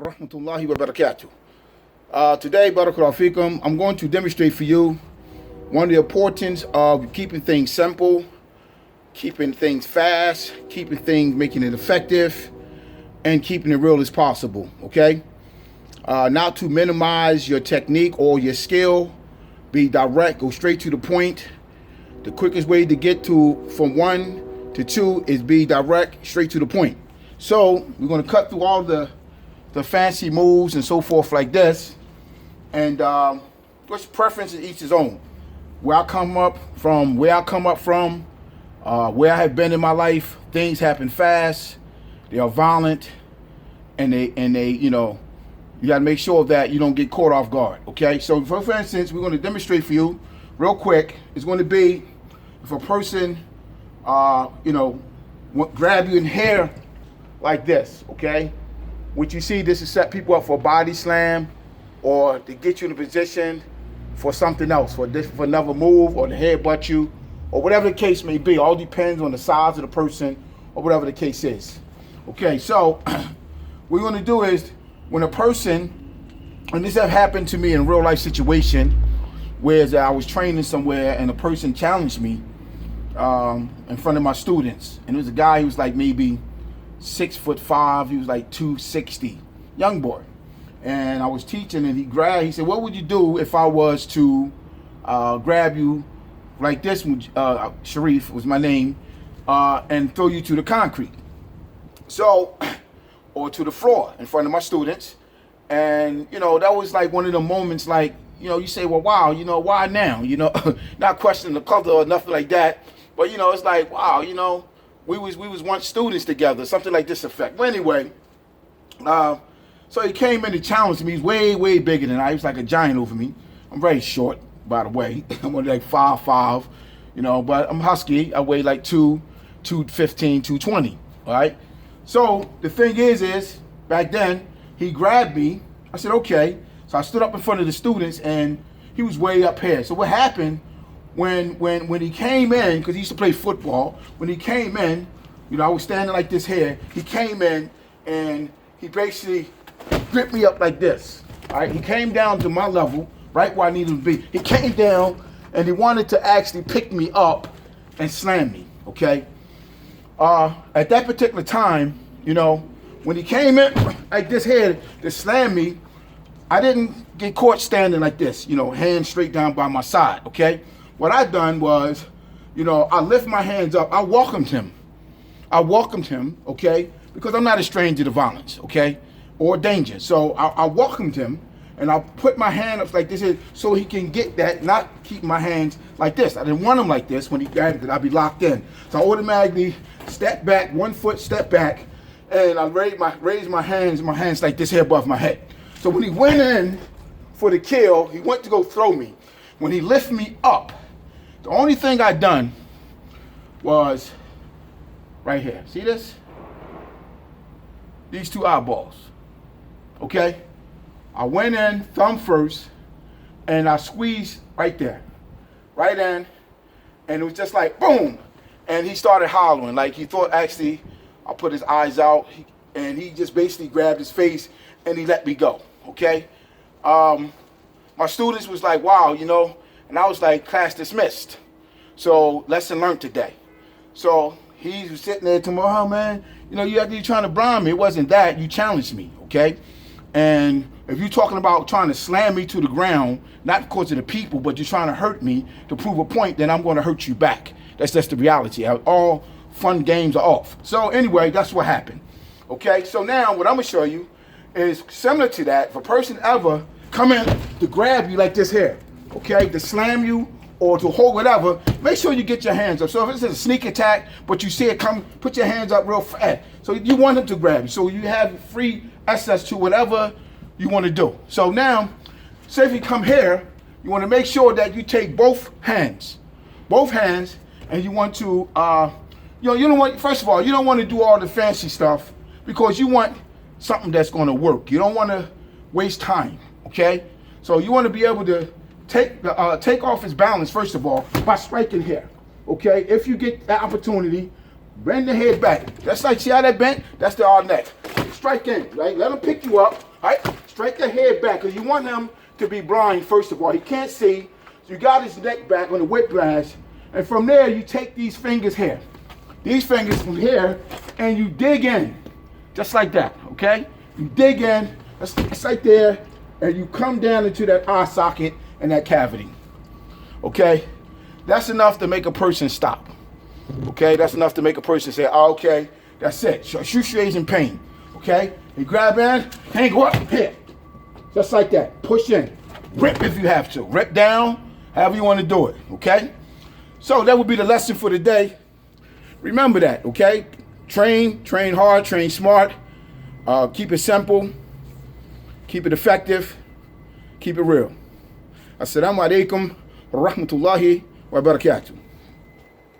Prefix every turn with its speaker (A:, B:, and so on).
A: wa rahmatullahi wa barakatuh. Today, Barakallahu Fikum, I'm going to demonstrate for you one of the importance of keeping things simple, keeping things fast, keeping things, making it effective, and keeping it real as possible, okay? Not to minimize your technique or your skill, be direct, go straight to the point. The quickest way to get from 1 to 2 is be direct, straight to the point. So we're going to cut through all the fancy moves and so forth like this, and which preference is each his own. Where I come up from, where I have been in my life, things happen fast, they are violent, and they you know, you got to make sure that you don't get caught off guard. Okay, so for instance, we're going to demonstrate for you real quick. It's going to be if a person you know, grab you in hair like this, okay? What you see, this is set people up for a body slam or to get you in a position for something else, for another move, or to headbutt you, or whatever the case may be. All depends on the size of the person or whatever the case is. Okay, so what we're going to do is when a person, and this have happened to me in a real life situation, where I was training somewhere and a person challenged me in front of my students, and it was a guy who was like maybe 6'5", he was like 260, young boy. And I was teaching, and he said, what would you do if I was to grab you like this, Sharif was my name, and throw you to the concrete, so, or to the floor in front of my students. And, you know, that was like one of the moments, like, you know, you say, well, wow, you know, why now? You know, not questioning the color or nothing like that, but, you know, it's like, wow, you know, we was once students together, something like this effect. But anyway, so he came in and challenged me. He's way bigger than I. He was like a giant over me. I'm very short, by the way. I'm only like 5'5", you know, but I'm husky. I weigh like 215, 220, all right? So the thing is back then, he grabbed me. I said, okay. So I stood up in front of the students, and he was way up here. So what happened, when he came in, because he used to play football, when he came in, you know, I was standing like this here. He came in, and he basically gripped me up like this. All right, he came down to my level, right where I needed him to be. He came down, and he wanted to actually pick me up and slam me, okay? At that particular time, you know, when he came in like this here to slam me, I didn't get caught standing like this, you know, hands straight down by my side, okay? What I done was, you know, I lift my hands up. I welcomed him, okay? Because I'm not a stranger to violence, okay? Or danger. So I welcomed him, and I put my hand up like this here so he can get that, not keep my hands like this. I didn't want him like this. When he grabbed it, I'd be locked in. So I automatically step back, 1 foot step back, and I raised my hands like this here above my head. So when he went in for the kill, he went to go throw me. When he lifted me up, the only thing I done was right here. See this? These two eyeballs. Okay? I went in, thumb first, and I squeezed right there. Right in, and it was just like, boom! And he started hollering, like he thought actually I put his eyes out, and he just basically grabbed his face, and he let me go, okay? My students was like, wow, you know, and I was like, class dismissed. So, lesson learned today. So, he was sitting there tomorrow, oh, man, you know, you're trying to blind me. It wasn't that. You challenged me, okay? And if you're talking about trying to slam me to the ground, not because of the people, but you're trying to hurt me to prove a point, then I'm going to hurt you back. That's just the reality. All fun games are off. So, anyway, that's what happened, okay? So, now what I'm going to show you is similar to that. If a person ever come in to grab you like this here, okay, to slam you or to hold whatever, make sure you get your hands up. So if it's a sneak attack, but you see it come, put your hands up real fast. So you want him to grab you. So you have free access to whatever you want to do. So now, say if you come here, you want to make sure that you take both hands, and you want to, you know, you don't want, first of all, you don't want to do all the fancy stuff because you want something that's going to work. You don't want to waste time, okay? So you want to be able to take off his balance, first of all, by striking here, okay? If you get that opportunity, bend the head back. That's like, see how that bent? That's the neck. strike in, right? Let him pick you up, right? Strike your head back, because you want him to be blind, first of all. He can't see, so you got his neck back on the whiplash, and from there, you take these fingers here. These fingers from here, and you dig in, just like that, okay? You dig in, that's right there, and you come down into that eye socket and that cavity, okay? That's enough to make a person stop, okay? That's enough to make a person say, oh, okay, that's it. Shusha is in pain, okay? You grab in, hang up, here, just like that. Push in, rip if you have to, rip down, however you want to do it, okay? So that would be the lesson for the day. Remember that, okay? Train hard, train smart, keep it simple, keep it effective, keep it real. Assalamu alaikum wa rahmatullahi wa barakatuh.